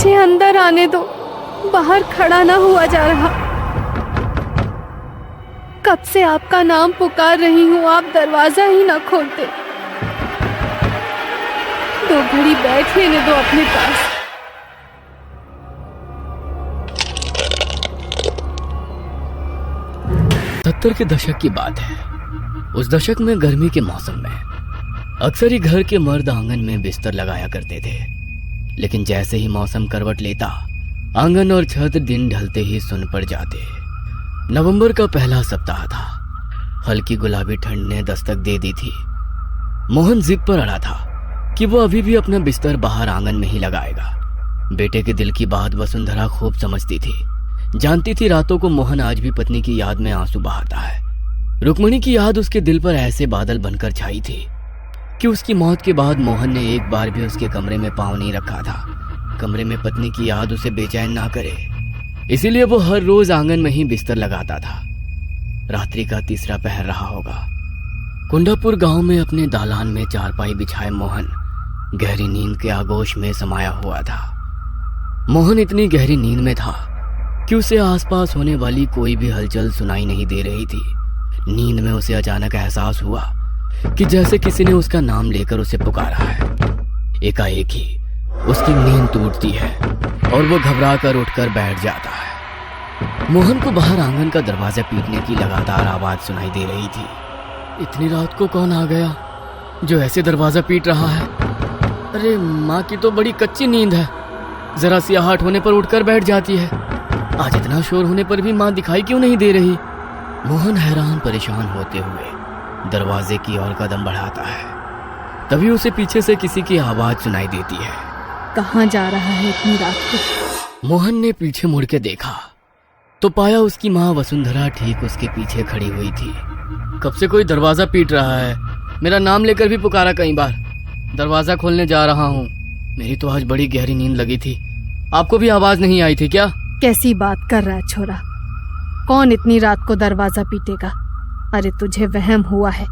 मुझे अंदर आने दो, बाहर खड़ा ना हुआ जा रहा। कब से आपका नाम पुकार रही हूँ, आप दरवाजा ही ना खोलते। दो घड़ी बैठ लेने दो अपने पास। सत्तर के दशक की बात है। उस दशक में गर्मी के मौसम में अक्सर ही घर के मर्द आंगन में बिस्तर लगाया करते थे। लेकिन जैसे ही मौसम करवट लेता, आंगन और छत दिन ढलते ही सुन पड़ जाते। नवंबर का पहला सप्ताह था। हल्की गुलाबी ठंड ने दस्तक दे दी थी। मोहन जिद पर अड़ा था कि वो अभी भी अपना बिस्तर बाहर आंगन में ही लगाएगा। बेटे के दिल की बात वसुंधरा खूब समझती थी। जानती थी रातों को मोहन आज भी पत्नी की याद में आंसू बहाता है। रुक्मणी की याद उसके दिल पर ऐसे बादल बनकर छाई थी कि उसकी मौत के बाद मोहन ने एक बार भी उसके कमरे में पांव नहीं रखा था। कमरे में पत्नी की याद उसे बेचैन ना करे, इसीलिए वो हर रोज आंगन में ही बिस्तर लगाता था। रात्रि का तीसरा पहर रहा होगा। कुंडापुर गांव में अपने दालान में चारपाई बिछाए मोहन गहरी नींद के आगोश में समाया हुआ था। मोहन इतनी गहरी नींद में था कि उसे आसपास होने वाली कोई भी हलचल सुनाई नहीं दे रही थी। नींद में उसे अचानक एहसास हुआ कि जैसे किसी ने उसका नाम लेकर उसे पुकारा है। एकाएक ही उसकी नींद टूटती है और वो घबरा कर उठकर बैठ जाता है। मोहन को बाहर आंगन का दरवाजा पीटने की लगातार आवाज सुनाई दे रही थी। इतनी रात को कौन आ गया जो ऐसे दरवाजा पीट रहा है? अरे माँ की तो बड़ी कच्ची नींद है, जरा सी आहट होने पर उठकर बैठ जाती है। आज इतना शोर होने पर भी माँ दिखाई क्यों नहीं दे रही? मोहन हैरान परेशान होते हुए दरवाजे की ओर कदम बढ़ाता है। तभी उसे पीछे से किसी की आवाज सुनाई देती है। कहाँ जा रहा है इतनी रात को? मोहन ने पीछे मुड़ के देखा तो पाया उसकी माँ वसुंधरा ठीक उसके पीछे खड़ी हुई थी। कब से कोई दरवाजा पीट रहा है, मेरा नाम लेकर भी पुकारा कई बार। दरवाजा खोलने जा रहा हूँ। मेरी तो आज बड़ी गहरी नींद लगी थी। आपको भी आवाज नहीं आई थी क्या? कैसी बात कर रहा है छोरा? कौन इतनी रात को दरवाजा पीटेगा? अरे तुझे वहम हुआ है।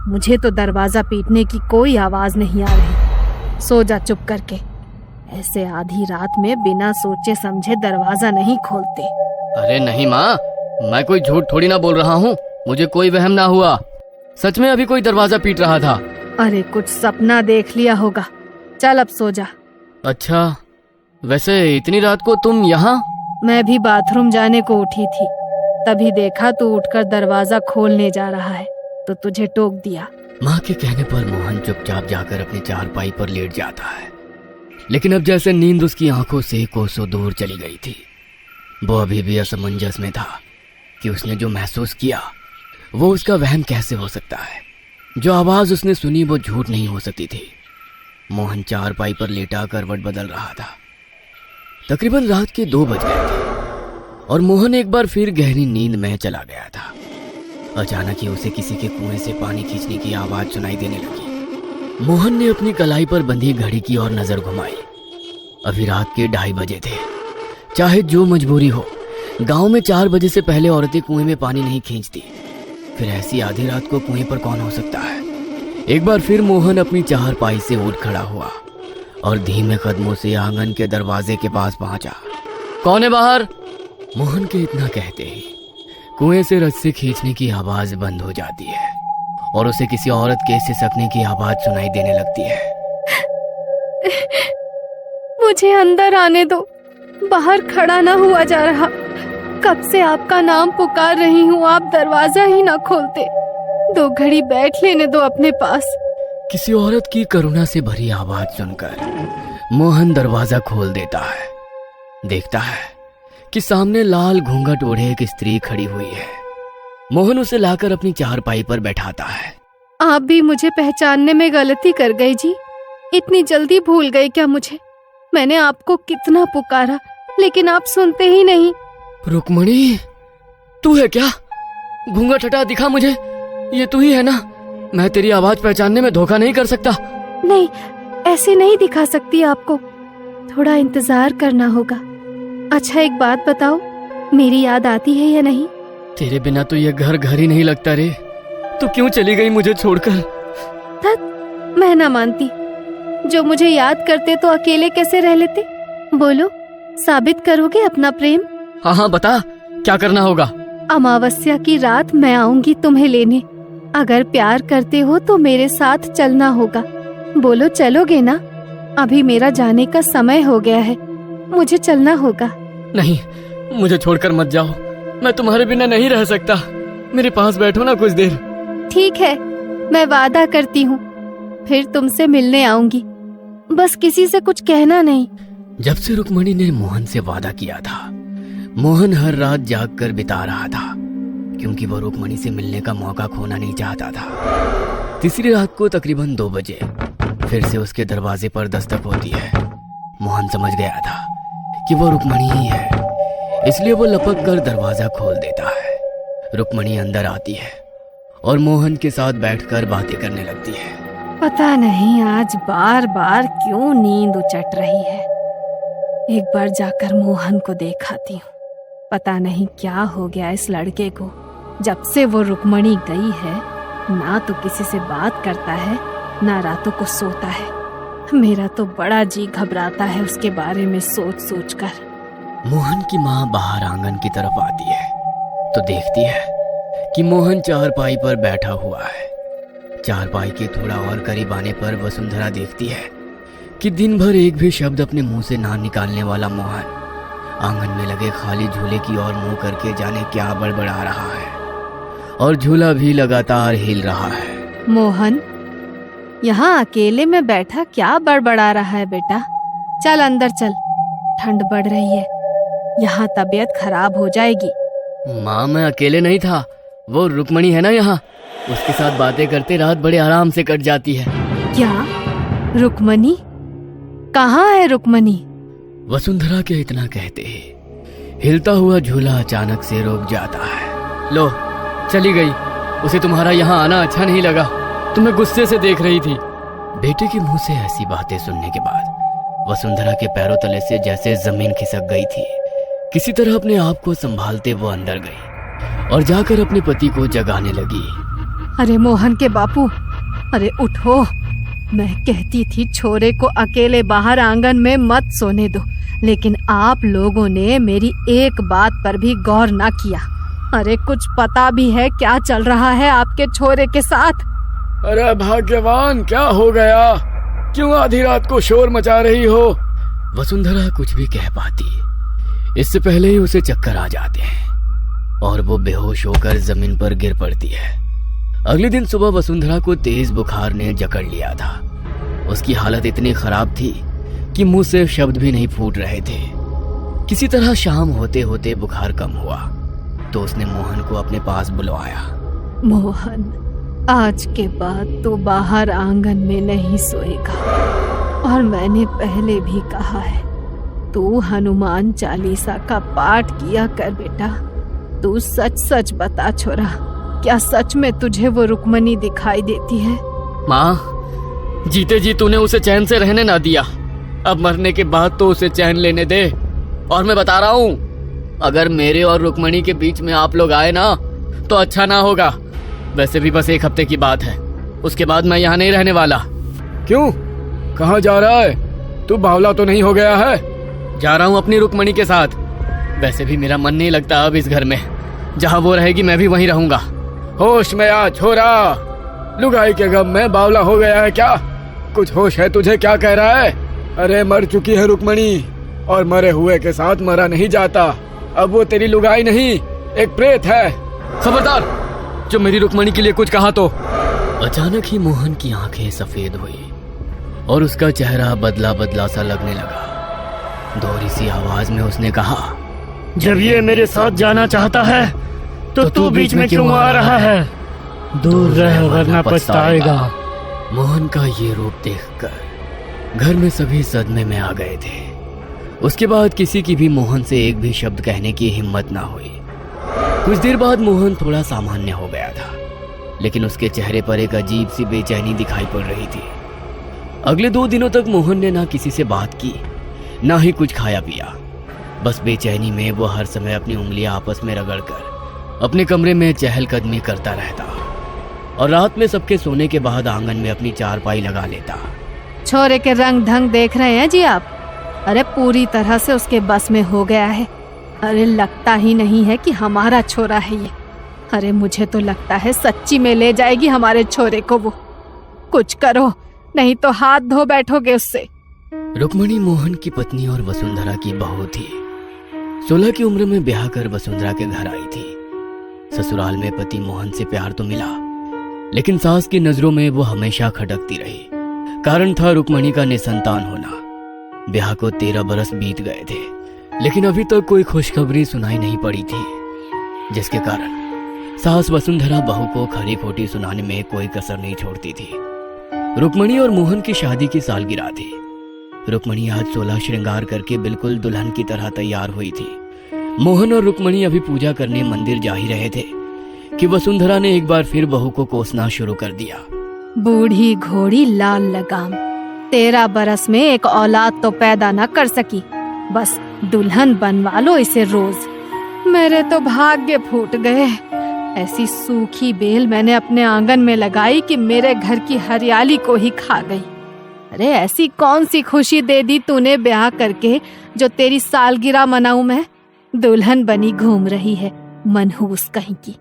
मुझे तो दरवाजा पीटने की कोई आवाज नहीं आ रही। सो जा चुप करके। ऐसे आधी रात में बिना सोचे समझे दरवाजा नहीं खोलते। अरे नहीं माँ, मैं कोई झूठ थोड़ी ना बोल रहा हूँ। मुझे कोई वहम ना हुआ। सच में अभी कोई दरवाजा पीट रहा था। अरे कुछ सपना देख लिया होगा। चल अब सो जा। अच्छा, वैसे इतनी रात को तुम यहाँ? मैं भी बाथरूम जाने को उठी थी, तभी देखा तू उठकर दरवाजा खोलने जा रहा है तो तुझे टोक दिया। माँ के कहने पर मोहन चुपचाप जाकर अपनी चारपाई पर लेट जाता है। लेकिन अब जैसे नींद उसकी आंखों से कोसों दूर चली गई थी। वो अभी भी असमंजस में था कि उसने जो महसूस किया वो उसका वहम कैसे हो सकता है। जो आवाज उसने सुनी वो झूठ नहीं हो सकती थी। मोहन चारपाई पर लेटा करवट बदल रहा था। तकरीबन रात के 2 बज गए थे और मोहन एक बार फिर गहरी नींद में चला गया था। अचानक ही उसे किसी के कुएं से पानी खींचने की आवाज सुनाई देने लगी। मोहन ने अपनी कलाई पर बंधी घड़ी की ओर नजर घुमाई। अभी रात के 2:30 बजे थे। चाहे जो मजबूरी हो, गांव में 4 बजे से पहले औरतें कुएं में पानी नहीं खींचती। फिर ऐसी आधी रात को कुएं पर कौन हो सकता है? एक बार फिर मोहन अपनी चारपाई से उठ खड़ा हुआ और धीमे कदमों से आंगन के दरवाजे के पास पहुंचा। कौन है बाहर? मोहन के इतना कहते ही कुएं से रस्सी खींचने की आवाज बंद हो जाती है और उसे किसी औरत के सिसकने की आवाज सुनाई देने लगती है। मुझे अंदर आने दो, बाहर खड़ा ना हुआ जा रहा। कब से आपका नाम पुकार रही हूँ, आप दरवाजा ही ना खोलते। दो घड़ी बैठ लेने दो अपने पास। किसी औरत की करुणा से भरी आवाज सुनकर मोहन दरवाजा खोल देता है। देखता है कि सामने लाल घूंघट ओढ़े एक स्त्री खड़ी हुई है। मोहन उसे लाकर अपनी चारपाई पर बैठाता है। आप भी मुझे पहचानने में गलती कर गई जी। इतनी जल्दी भूल गए क्या मुझे? मैंने आपको कितना पुकारा लेकिन आप सुनते ही नहीं। रुक्मणी, तू है क्या? घूंघट हटा दिखा मुझे। ये तू ही है ना? मैं तेरी आवाज पहचानने में धोखा नहीं कर सकता। नहीं, ऐसे नहीं दिखा सकती आपको। थोड़ा इंतजार करना होगा। अच्छा एक बात बताओ, मेरी याद आती है या नहीं? तेरे बिना तो ये घर घर ही नहीं लगता रे। तू क्यों चली गई मुझे छोड़कर? मैं ना मानती। जो मुझे याद करते तो अकेले कैसे रह लेते? बोलो, साबित करोगे अपना प्रेम? हाँ हाँ बता, क्या करना होगा? अमावस्या की रात मैं आऊंगी तुम्हें लेने। अगर प्यार करते हो तो मेरे साथ चलना होगा। बोलो चलोगे ना? अभी मेरा जाने का समय हो गया है, मुझे चलना होगा। नहीं, मुझे छोड़कर मत जाओ, मैं तुम्हारे बिना नहीं रह सकता। मेरे पास बैठो ना कुछ देर। ठीक है, मैं वादा करती हूँ, फिर तुमसे मिलने आऊंगी। बस किसी से कुछ कहना नहीं। जब से रुक्मणी ने मोहन से वादा किया था, मोहन हर रात जाग कर बिता रहा था, क्योंकि वो रुक्मणी से मिलने का मौका खोना नहीं चाहता था। तीसरी रात को तकरीबन 2 बजे फिर से उसके दरवाजे पर दस्तक होती है। मोहन समझ गया था कि वो रुक्मणी ही है, इसलिए वो लपक कर दरवाजा खोल देता है। रुक्मणी अंदर आती है और मोहन के साथ बैठकर बातें करने लगती है। पता नहीं आज बार बार क्यों नींद उचट रही है। एक बार जाकर मोहन को देखाती हूँ। पता नहीं क्या हो गया इस लड़के को। जब से वो रुक्मणी गई है, ना तो किसी से बात करता है, ना रातों को सोता है। मेरा तो बड़ा जी घबराता है उसके बारे में सोच सोच कर। मोहन की माँ बाहर आंगन की तरफ आती है तो देखती है कि मोहन चारपाई पर बैठा हुआ है। चारपाई के थोड़ा और करीब आने पर वसुंधरा देखती है कि दिन भर एक भी शब्द अपने मुंह से ना निकालने वाला मोहन आंगन में लगे खाली झूले की ओर मुंह करके जाने क्या बड़बड़ा रहा है, और झूला भी लगातार हिल रहा है। मोहन, यहाँ अकेले में बैठा क्या बड़बड़ा रहा है बेटा? चल अंदर चल, ठंड बढ़ रही है, यहाँ तबीयत खराब हो जाएगी। माँ, मैं अकेले नहीं था, वो रुक्मणी है ना यहाँ, उसके साथ बातें करते रात बड़े आराम से कट जाती है। क्या? रुक्मणी? कहाँ है रुक्मणी? वसुंधरा के इतना कहते ही हिलता हुआ झूला अचानक से रुक जाता है। लो, चली गई। उसे तुम्हारा यहाँ आना अच्छा नहीं लगा, तुम्हें गुस्से से देख रही थी। बेटे के मुंह से ऐसी बातें सुनने के बाद वसुंधरा के पैरों तले से जैसे जमीन खिसक गई थी। किसी तरह अपने आप को संभालते वो अंदर गई और जाकर अपने पति को जगाने लगी। अरे मोहन के बापू, अरे उठो। मैं कहती थी छोरे को अकेले बाहर आंगन में मत सोने दो, लेकिन आप लोगों ने मेरी एक बात पर भी गौर ना किया। अरे कुछ पता भी है क्या चल रहा है आपके छोरे के साथ? अरे भाग्यवान, क्या हो गया? क्यों आधी रात को शोर मचा रही हो? वसुंधरा कुछ भी कह पाती, इससे पहले ही उसे चक्कर आ जाते हैं और वो बेहोश होकर जमीन पर गिर पड़ती है। अगले दिन सुबह वसुंधरा को तेज बुखार ने जकड़ लिया था। उसकी हालत इतनी खराब थी कि मुंह से शब्द भी नहीं फूट रहे थे। किसी तरह शाम होते होते बुखार कम हुआ तो उसने मोहन को अपने पास बुलवाया। मोहन, आज के बाद तो बाहर आंगन में नहीं सोएगा, और मैंने पहले भी कहा है, तू हनुमान चालीसा का पाठ किया कर बेटा। तू सच सच बता छोरा, क्या सच में तुझे वो रुक्मणी दिखाई देती है? माँ, जीते जी तूने उसे चैन से रहने ना दिया, अब मरने के बाद तो उसे चैन लेने दे। और मैं बता रहा हूँ, अगर मेरे और रुक्मणी के बीच में आप लोग आए ना तो अच्छा ना होगा। वैसे भी बस 1 हफ्ते की बात है, उसके बाद मैं यहाँ नहीं रहने वाला। क्यों? कहाँ जा रहा है? तू बावला तो नहीं हो गया है? जा रहा हूँ अपनी रुक्मणी के साथ। वैसे भी मेरा मन नहीं लगता अब इस घर में, जहाँ वो रहेगी मैं भी वहीं रहूंगा। होश में आ छोरा, लुगाई के गम में बावला हो गया है क्या? कुछ होश है तुझे? क्या कह रहा है? अरे मर चुकी है रुक्मणी, और मरे हुए के साथ मरा नहीं जाता। अब वो तेरी लुगाई नहीं, एक प्रेत है। खबरदार, जो मेरी रुक्मणी के लिए कुछ कहा तो। अचानक ही मोहन की आंखें सफेद हुई और उसका चेहरा बदला बदला सा लगने लगा। दोहरी सी आवाज में उसने कहा, जब ये मेरे साथ जाना चाहता है तो तू बीच में क्यों आ रहा है? दूर रह वरना पछताएगा। मोहन का ये रूप देखकर घर में सभी सदमे में आ गए थे। उसके बाद किसी की भी मोहन से एक भी शब्द कहने की हिम्मत ना हुई। कुछ देर बाद मोहन थोड़ा सामान्य हो गया था, लेकिन उसके चेहरे पर एक अजीब सी बेचैनी दिखाई पड़ रही थी। अगले 2 दिनों तक मोहन ने ना किसी से बात की, ना ही कुछ खाया पिया। बस बेचैनी में वो हर समय अपनी उंगलियां आपस में रगड़कर अपने कमरे में चहलकदमी करता रहता और रात में सबके सोने के बाद आंगन में अपनी चारपाई लगा लेता। छोरे के रंग ढंग देख रहे हैं जी आप? अरे पूरी तरह से उसके बस में हो गया है। अरे लगता ही नहीं है कि हमारा छोरा है ये। अरे मुझे तो लगता है सच्ची में ले जाएगी हमारे छोरे को वो। कुछ करो, नहीं तो हाथ धो बैठोगे उससे। रुक्मणी मोहन की पत्नी और वसुंधरा की बहू थी। 16 की उम्र में ब्याह कर वसुंधरा के घर आई थी। ससुराल में पति मोहन से प्यार तो मिला, लेकिन सास की नजरों में वो हमेशा खटकती रही। कारण था रुक्मणी का निसंतान होना। ब्याह को 13 बरस बीत गए थे, लेकिन अभी तक कोई खुशखबरी सुनाई नहीं पड़ी थी, जिसके कारण सास वसुंधरा बहू को खरी खोटी सुनाने में कोई कसर नहीं छोड़ती थी। रुक्मणी और मोहन की शादी की सालगिरह थी। रुक्मणी आज 16 श्रृंगार करके बिल्कुल दुल्हन की तरह तैयार हुई थी। मोहन और रुक्मणी अभी पूजा करने मंदिर जा ही रहे थे कि वसुंधरा ने एक बार फिर बहू को कोसना शुरू कर दिया। बूढ़ी घोड़ी लाल लगाम, 13 बरस में एक औलाद तो पैदा न कर सकी, बस दुल्हन बनवा लो इसे रोज। मेरे तो भाग्य फूट गए। ऐसी सूखी बेल मैंने अपने आंगन में लगाई कि मेरे घर की हरियाली को ही खा गई। अरे ऐसी कौन सी खुशी दे दी तूने ब्याह करके जो तेरी सालगिरह मनाऊं मैं? दुल्हन बनी घूम रही है मनहूस कहीं की।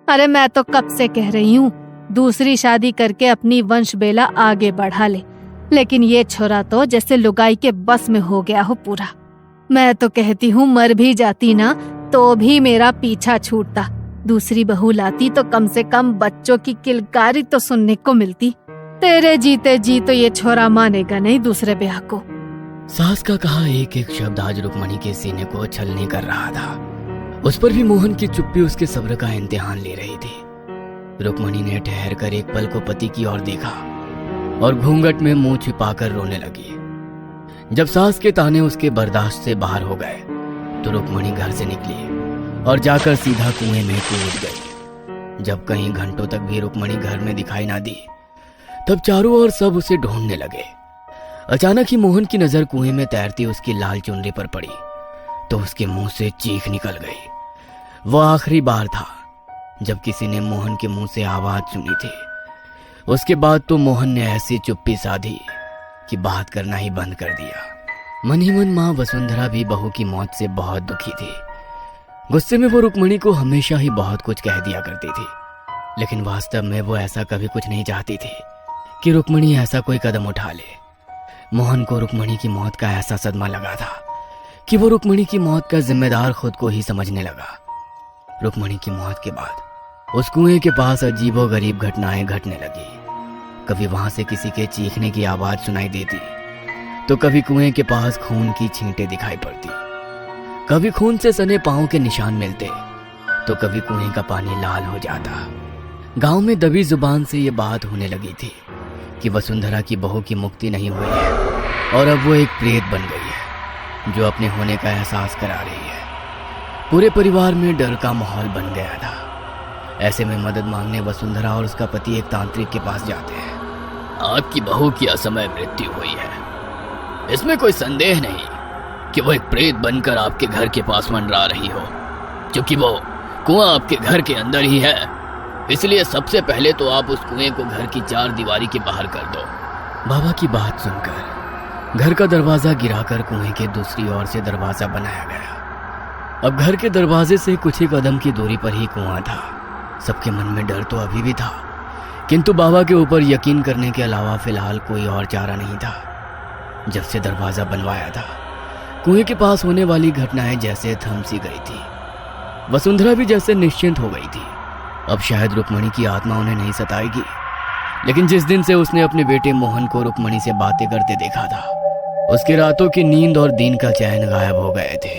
अरे मैं तो कब से कह रही हूँ दूसरी शादी करके अपनी वंश बेला आगे बढ़ा ले, लेकिन ये छोरा तो जैसे लुगाई के बस में हो गया हो पूरा। मैं तो कहती हूँ मर भी जाती ना तो भी मेरा पीछा छूटता। दूसरी बहू लाती तो कम से कम बच्चों की किलकारी तो सुनने को मिलती। तेरे जीते जी तो ये छोरा मानेगा नहीं दूसरे ब्याह को। सास का कहा एक एक शब्द आज रुक्मणी के सीने को छलनी कर रहा था। उस पर भी मोहन की चुप्पी उसके सब्र का इम्तिहान ले रही थी। रुक्मणी ने ठहर कर एक पल को पति की ओर देखा और घूंघट में मुंह छिपाकर रोने लगी। जब सास के ताने उसके बर्दाश्त से बाहर हो गए तो रुक्मणी घर से निकली और जाकर सीधा कुएं में कूद गई। जब कहीं घंटों तक भी रुक्मणी घर में दिखाई ना दी, तब चारों ओर सब उसे ढूंढने लगे। अचानक ही मोहन की नजर कुएं में तैरती उसकी लाल चुनरी पर पड़ी तो उसके मुंह से चीख निकल गई। वह आखिरी बार था जब किसी ने मोहन के मुंह से आवाज सुनी थी। उसके बाद तो मोहन ने ऐसी चुप्पी साधी कि बात करना ही बंद कर दिया। मन ही मन मां वसुंधरा भी बहू की मौत से बहुत दुखी थी। गुस्से में वो रुक्मणी को हमेशा ही बहुत कुछ कह दिया करती थी, लेकिन वास्तव में वो ऐसा कभी कुछ नहीं चाहती थी कि रुक्मणी ऐसा कोई कदम उठा ले। मोहन को रुक्मणी की मौत का ऐसा सदमा लगा था कि वो रुक्मणी की मौत का जिम्मेदार खुद को ही समझने लगा। रुक्मणी की मौत के बाद उस कुएं के पास अजीबोगरीब घटनाएं घटने लगी। कभी वहां से किसी के चीखने की आवाज सुनाई देती तो कभी कुएं के पास खून की छींटें दिखाई पड़ती। कभी खून से सने पांव के निशान मिलते तो कभी कुएं का पानी लाल हो जाता। गांव में दबी जुबान से ये बात होने लगी थी कि वसुंधरा की बहू की मुक्ति नहीं हुई है और अब वो एक प्रेत बन गई है जो अपने होने का एहसास करा रही है। पूरे परिवार में डर का माहौल बन गया था। ऐसे में मदद मांगने वसुंधरा और उसका पति एक तांत्रिक के पास जाते हैं। आपकी बहू की असमय मृत्यु हुई है, इसमें कोई संदेह नहीं कि वो एक प्रेत बनकर आपके घर के पास मंडरा रही हो। क्योंकि वो कुआं आपके घर के अंदर ही है, इसलिए सबसे पहले तो आप उस कुएं को घर की 4 दीवारी के बाहर कर दो। बाबा की बात सुनकर घर का दरवाजा गिराकर कुएं के दूसरी ओर से दरवाजा बनाया गया। अब घर के दरवाजे से कुछ ही कदम की दूरी पर ही कुआं था। सबके मन में डर तो अभी भी था, किंतु बाबा के ऊपर यकीन करने के अलावा फिलहाल कोई और चारा नहीं था। जब से दरवाजा बनवाया था, कुएं के पास होने वाली घटनाएं जैसे थम सी गई थी। वसुंधरा भी जैसे निश्चिंत हो गई थी। अब शायद रुक्मणी की आत्मा उन्हें नहीं सताएगी, लेकिन जिस दिन से उसने अपने बेटे मोहन को रुक्मणी से बातें करते देखा था, उसके रातों की नींद और दिन का चैन गायब हो गए थे।